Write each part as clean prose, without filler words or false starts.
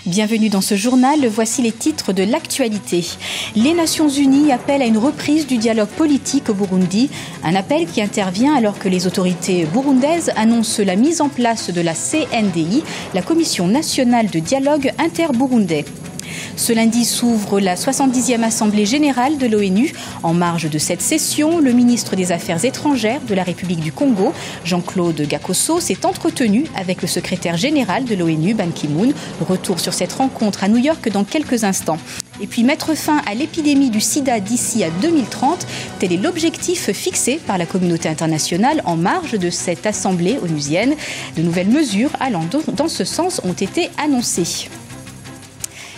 Bienvenue dans ce journal, voici les titres de l'actualité. Les Nations Unies appellent à une reprise du dialogue politique au Burundi. Un appel qui intervient alors que les autorités burundaises annoncent la mise en place de la CNDI, la Commission nationale de dialogue inter-burundais. Ce lundi s'ouvre la 70e Assemblée générale de l'ONU. En marge de cette session, le ministre des Affaires étrangères de la République du Congo, Jean-Claude Gakoso, s'est entretenu avec le secrétaire général de l'ONU, Ban Ki-moon. Retour sur cette rencontre à New York dans quelques instants. Et puis mettre fin à l'épidémie du sida d'ici à 2030, tel est l'objectif fixé par la communauté internationale en marge de cette assemblée onusienne. De nouvelles mesures allant dans ce sens ont été annoncées.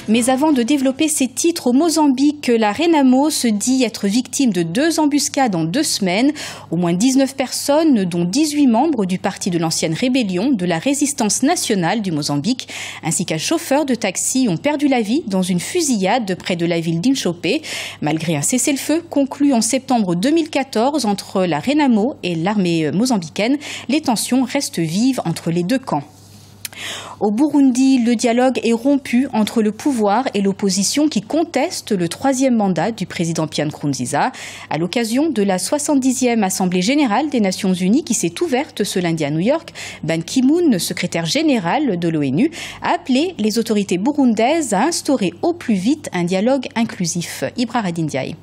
Mais avant de développer ses titres au Mozambique, la Renamo se dit être victime de 2 embuscades en 2 semaines. Au moins 19 personnes, dont 18 membres du parti de l'ancienne rébellion de la résistance nationale du Mozambique, ainsi qu'un chauffeur de taxi, ont perdu la vie dans une fusillade près de la ville d'Inchopé. Malgré un cessez-le-feu conclu en septembre 2014 entre la Renamo et l'armée mozambicaine, les tensions restent vives entre les deux camps. Au Burundi, le dialogue est rompu entre le pouvoir et l'opposition qui conteste le 3e mandat du président Pierre Nkurunziza. À l'occasion de la 70e Assemblée générale des Nations Unies qui s'est ouverte ce lundi à New York, Ban Ki-moon, secrétaire général de l'ONU, a appelé les autorités burundaises à instaurer au plus vite un dialogue inclusif. Ibra Radindiaye.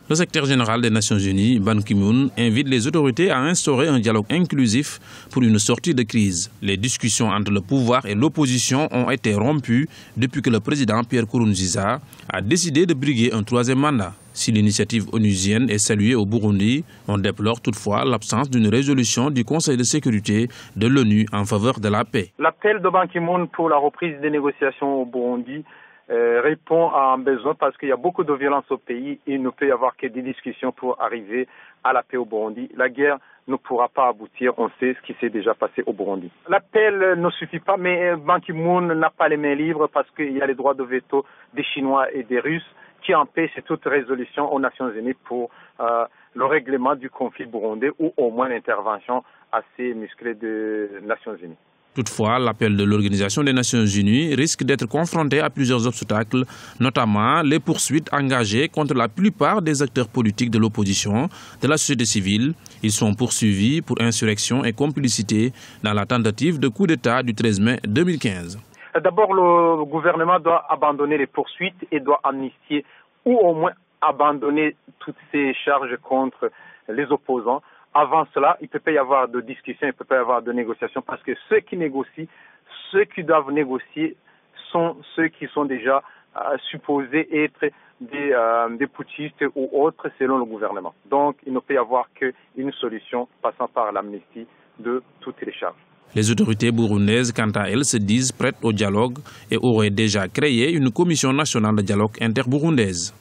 Le secrétaire général des Nations Unies, Ban Ki-moon, invite les autorités à instaurer un dialogue inclusif pour une sortie de crise. Les discussions entre le pouvoir et l'opposition ont été rompues depuis que le président Pierre Nkurunziza a décidé de briguer un 3e mandat. Si l'initiative onusienne est saluée au Burundi, on déplore toutefois l'absence d'une résolution du Conseil de sécurité de l'ONU en faveur de la paix. L'appel de Ban Ki-moon pour la reprise des négociations au Burundi répond à un besoin parce qu'il y a beaucoup de violence au pays et il ne peut y avoir que des discussions pour arriver à la paix au Burundi. La guerre ne pourra pas aboutir, on sait ce qui s'est déjà passé au Burundi. L'appel ne suffit pas, mais Ban Ki-moon n'a pas les mains libres parce qu'il y a les droits de veto des Chinois et des Russes qui empêchent toute résolution aux Nations Unies pour le règlement du conflit burundais ou au moins l'intervention assez musclée des Nations Unies. Toutefois, l'appel de l'Organisation des Nations Unies risque d'être confronté à plusieurs obstacles, notamment les poursuites engagées contre la plupart des acteurs politiques de l'opposition, de la société civile. Ils sont poursuivis pour insurrection et complicité dans la tentative de coup d'État du 13 mai 2015. D'abord, le gouvernement doit abandonner les poursuites et doit amnistier ou au moins abandonner toutes ces charges contre les opposants. Avant cela, il ne peut pas y avoir de discussion, il ne peut pas y avoir de négociation parce que ceux qui négocient, ceux qui doivent négocier sont ceux qui sont déjà supposés être des putschistes ou autres selon le gouvernement. Donc, il ne peut y avoir qu'une solution passant par l'amnistie de toutes les charges. Les autorités burundaises, quant à elles, se disent prêtes au dialogue et auraient déjà créé une commission nationale de dialogue interburundaise.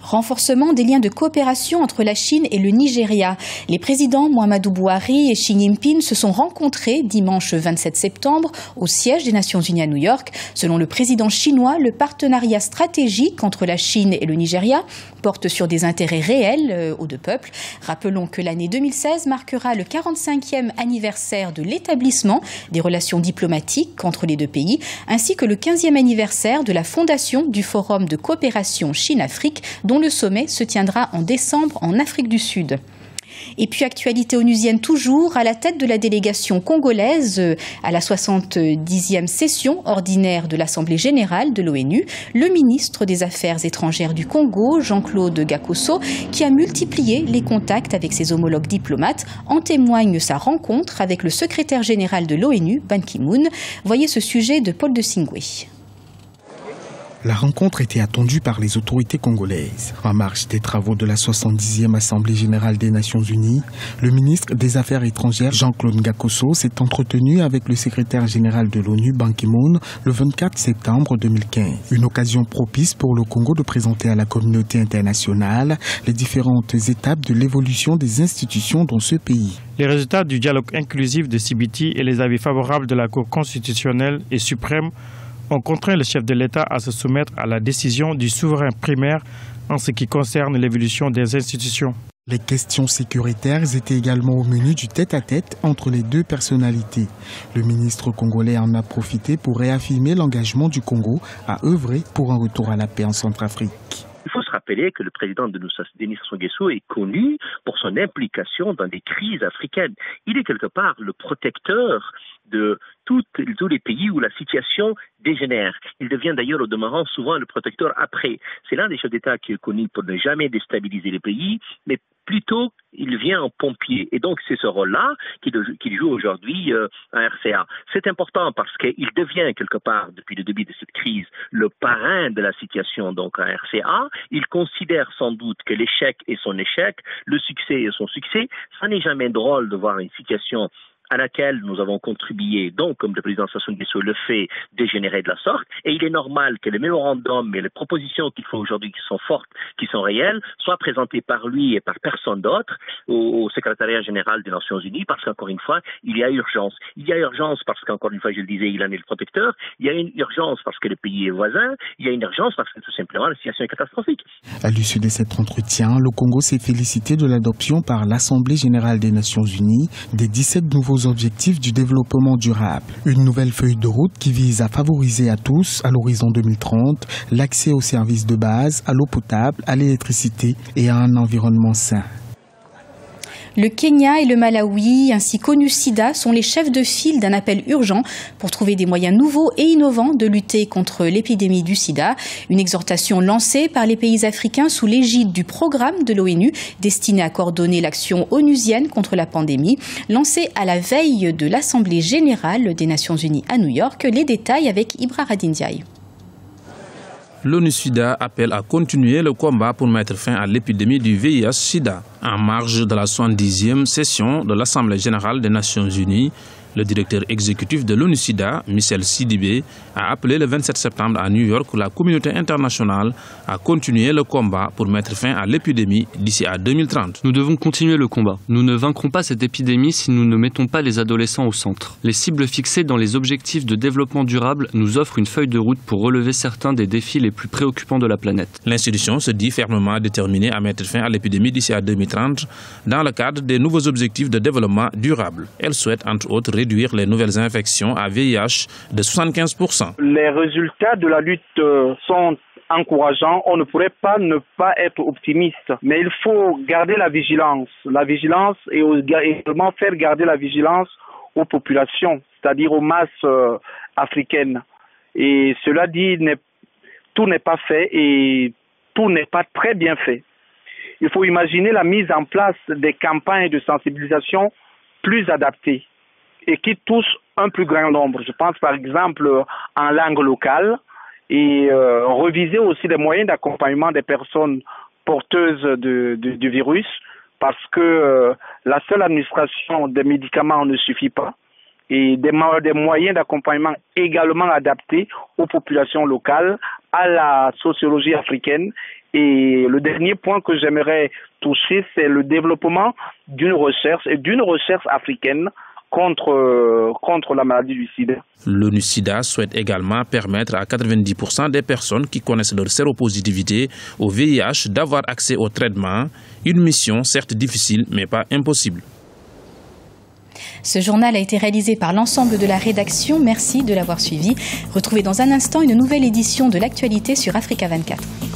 Renforcement des liens de coopération entre la Chine et le Nigeria. Les présidents Muhammadu Buhari et Xi Jinping se sont rencontrés dimanche 27 septembre au siège des Nations Unies à New York. Selon le président chinois, le partenariat stratégique entre la Chine et le Nigeria porte sur des intérêts réels aux deux peuples. Rappelons que l'année 2016 marquera le 45e anniversaire de l'établissement des relations diplomatiques entre les deux pays, ainsi que le 15e anniversaire de la fondation du Forum de coopération Chine-Afrique, dont le sommet se tiendra en décembre en Afrique du Sud. Et puis actualité onusienne toujours, à la tête de la délégation congolaise à la 70e session ordinaire de l'Assemblée générale de l'ONU, le ministre des Affaires étrangères du Congo, Jean-Claude Gakoso, qui a multiplié les contacts avec ses homologues diplomates, en témoigne sa rencontre avec le secrétaire général de l'ONU, Ban Ki-moon. Voyez ce sujet de Paul de Singwe. La rencontre était attendue par les autorités congolaises. En marge des travaux de la 70e Assemblée générale des Nations Unies, le ministre des Affaires étrangères Jean-Claude Gakoso s'est entretenu avec le secrétaire général de l'ONU Ban Ki-moon le 24 septembre 2015. Une occasion propice pour le Congo de présenter à la communauté internationale les différentes étapes de l'évolution des institutions dans ce pays. Les résultats du dialogue inclusif de Sibiti et les avis favorables de la Cour constitutionnelle et suprême ont contraint le chef de l'État à se soumettre à la décision du souverain primaire en ce qui concerne l'évolution des institutions. Les questions sécuritaires étaient également au menu du tête-à-tête entre les deux personnalités. Le ministre congolais en a profité pour réaffirmer l'engagement du Congo à œuvrer pour un retour à la paix en Centrafrique. Il faut se rappeler que le président Denis Sassou Nguesso est connu pour son implication dans des crises africaines. Il est quelque part le protecteur de tous les pays où la situation dégénère. Il devient d'ailleurs au demeurant souvent le protecteur après. C'est l'un des chefs d'État qui est connu pour ne jamais déstabiliser les pays, mais plutôt il vient en pompier. Et donc c'est ce rôle-là qu'il joue aujourd'hui à RCA. C'est important parce qu'il devient quelque part, depuis le début de cette crise, le parrain de la situation donc à RCA. Il considère sans doute que l'échec est son échec, le succès est son succès. Ça n'est jamais drôle de voir une situation à laquelle nous avons contribué, donc comme le président Sassou Nguesso le fait, dégénérer de la sorte. Et il est normal que les mémorandums et les propositions qu'il faut aujourd'hui, qui sont fortes, qui sont réelles, soient présentées par lui et par personne d'autre au secrétariat général des Nations Unies, parce qu'encore une fois, il y a urgence. Il y a urgence parce qu'encore une fois, je le disais, il en est le protecteur. Il y a une urgence parce que le pays est voisin. Il y a une urgence parce que tout simplement, la situation est catastrophique. À l'issue de cet entretien, le Congo s'est félicité de l'adoption par l'Assemblée générale des Nations Unies des 17 nouveaux objectifs du développement durable. Une nouvelle feuille de route qui vise à favoriser à tous, à l'horizon 2030, l'accès aux services de base, à l'eau potable, à l'électricité et à un environnement sain. Le Kenya et le Malawi, ainsi qu'ONU SIDA, sont les chefs de file d'un appel urgent pour trouver des moyens nouveaux et innovants de lutter contre l'épidémie du sida. Une exhortation lancée par les pays africains sous l'égide du programme de l'ONU destiné à coordonner l'action onusienne contre la pandémie, lancée à la veille de l'Assemblée générale des Nations Unies à New York. Les détails avec Ibra Radindiaï. L'ONU-SIDA appelle à continuer le combat pour mettre fin à l'épidémie du VIH-SIDA. En marge de la 70e session de l'Assemblée générale des Nations Unies, le directeur exécutif de l'ONU-SIDA, Michel Sidibé, a appelé le 27 septembre à New York la communauté internationale à continuer le combat pour mettre fin à l'épidémie d'ici à 2030. Nous devons continuer le combat. Nous ne vaincrons pas cette épidémie si nous ne mettons pas les adolescents au centre. Les cibles fixées dans les objectifs de développement durable nous offrent une feuille de route pour relever certains des défis les plus préoccupants de la planète. L'institution se dit fermement déterminée à mettre fin à l'épidémie d'ici à 2030 dans le cadre des nouveaux objectifs de développement durable. Elle souhaite entre autres réduire les nouvelles infections à VIH de 75%. Les résultats de la lutte sont encourageants. On ne pourrait pas ne pas être optimiste, mais il faut garder la vigilance et également faire garder la vigilance aux populations, c'est-à-dire aux masses africaines. Et cela dit, tout n'est pas fait et tout n'est pas très bien fait. Il faut imaginer la mise en place des campagnes de sensibilisation plus adaptées et qui touchent un plus grand nombre. Je pense par exemple en langue locale et reviser aussi les moyens d'accompagnement des personnes porteuses du virus, parce que la seule administration des médicaments ne suffit pas, et des moyens d'accompagnement également adaptés aux populations locales, à la sociologie africaine. Et le dernier point que j'aimerais toucher, c'est le développement d'une recherche africaine contre la maladie du sida. L'ONU-SIDA souhaite également permettre à 90% des personnes qui connaissent leur séropositivité au VIH d'avoir accès au traitement. Une mission certes difficile, mais pas impossible. Ce journal a été réalisé par l'ensemble de la rédaction. Merci de l'avoir suivi. Retrouvez dans un instant une nouvelle édition de l'actualité sur Africa 24.